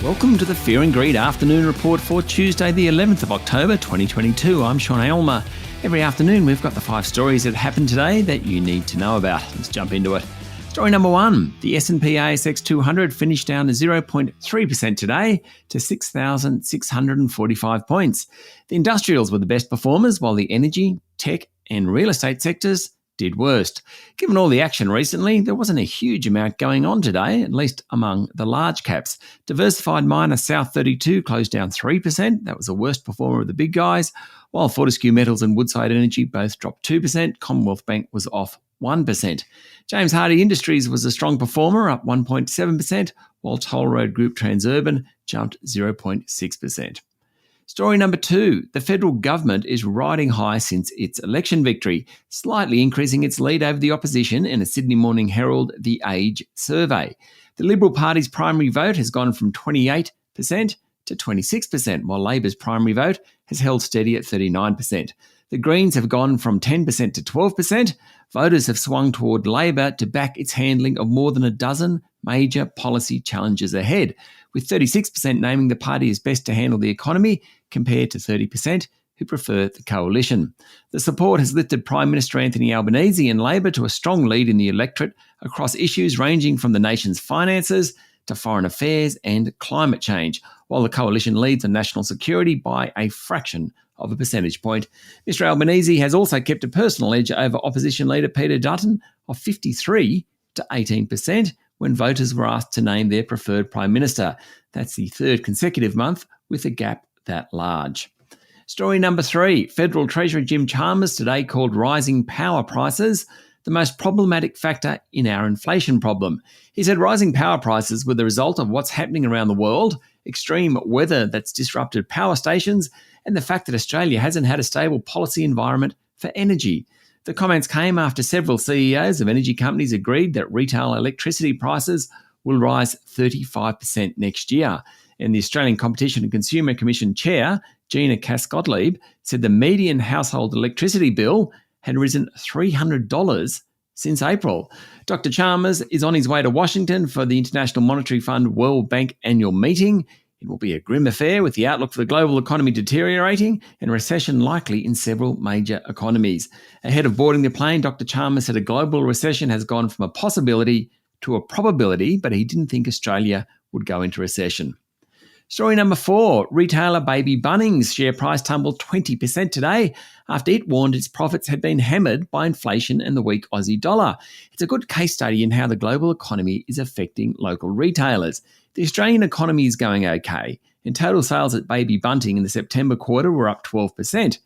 Welcome to the Fear and Greed Afternoon Report for Tuesday, the 11th of October 2022. I'm Sean Aylmer. Every afternoon, we've got the 5 stories that happened today that you need to know about. Let's jump into it. Story number 1, the S&P ASX 200 finished down 0.3% today to 6,645 points. The industrials were the best performers, while the energy, tech and real estate sectors did worst. Given all the action recently, there wasn't a huge amount going on today, at least among the large caps. Diversified miner South32 closed down 3%. That was the worst performer of the big guys, while Fortescue Metals and Woodside Energy both dropped 2%. Commonwealth Bank was off 1%. James Hardie Industries was a strong performer, up 1.7%, while Toll Road Group Transurban jumped 0.6%. Story number 2, the federal government is riding high since its election victory, slightly increasing its lead over the opposition in a Sydney Morning Herald The Age survey. The Liberal Party's primary vote has gone from 28% to 26%, while Labor's primary vote has held steady at 39%. The Greens have gone from 10% to 12%. Voters have swung toward Labor to back its handling of more than a dozen major policy challenges ahead, with 36% naming the party as best to handle the economy compared to 30% who prefer the coalition. The support has lifted Prime Minister Anthony Albanese and Labor to a strong lead in the electorate across issues ranging from the nation's finances to foreign affairs and climate change, while the coalition leads on national security by a fraction of a percentage point. Mr Albanese has also kept a personal edge over opposition leader Peter Dutton of 53 to 18% when voters were asked to name their preferred Prime Minister. That's the third consecutive month with a gap that large. Story number 3, Federal Treasurer Jim Chalmers today called rising power prices the most problematic factor in our inflation problem. He said rising power prices were the result of what's happening around the world, extreme weather that's disrupted power stations, and the fact that Australia hasn't had a stable policy environment for energy. The comments came after several CEOs of energy companies agreed that retail electricity prices will rise 35% next year. And the Australian Competition and Consumer Commission Chair, Gina Cass-Gottlieb, said the median household electricity bill had risen $300 since April. Dr. Chalmers is on his way to Washington for the International Monetary Fund World Bank annual meeting. It will be a grim affair with the outlook for the global economy deteriorating and recession likely in several major economies. Ahead of boarding the plane, Dr. Chalmers said a global recession has gone from a possibility to a probability, but he didn't think Australia would go into recession. Story number 4, retailer Baby Bunnings share price tumbled 20% today after it warned its profits had been hammered by inflation and the weak Aussie dollar. It's a good case study in how the global economy is affecting local retailers. The Australian economy is going okay, and total sales at Baby Bunting in the September quarter were up 12%.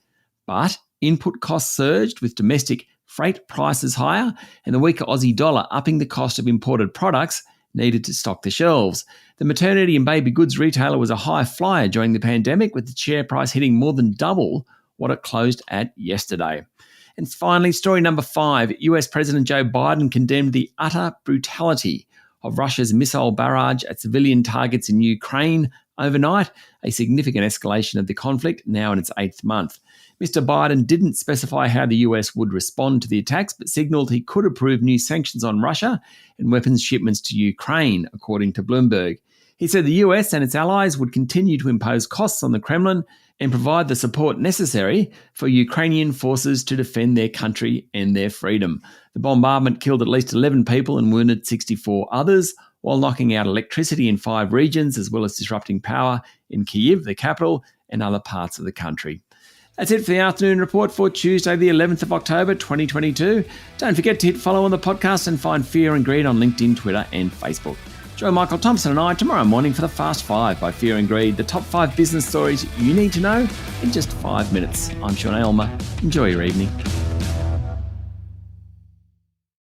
But input costs surged with domestic freight prices higher and the weaker Aussie dollar upping the cost of imported products needed to stock the shelves. The maternity and baby goods retailer was a high flyer during the pandemic, with the share price hitting more than double what it closed at yesterday. And finally, story number 5, US President Joe Biden condemned the utter brutality of Russia's missile barrage at civilian targets in Ukraine overnight, a significant escalation of the conflict now in its 8th month. Mr. Biden didn't specify how the US would respond to the attacks, but signalled he could approve new sanctions on Russia and weapons shipments to Ukraine, according to Bloomberg. He said the US and its allies would continue to impose costs on the Kremlin and provide the support necessary for Ukrainian forces to defend their country and their freedom. The bombardment killed at least 11 people and wounded 64 others, while knocking out electricity in 5 regions, as well as disrupting power in Kyiv, the capital, and other parts of the country. That's it for the afternoon report for Tuesday, the 11th of October, 2022. Don't forget to hit follow on the podcast and find Fear and Greed on LinkedIn, Twitter, and Facebook. Joe Michael Thompson and I tomorrow morning for the Fast 5 by Fear and Greed, the top 5 business stories you need to know in just 5 minutes. I'm Sean Aylmer. Enjoy your evening.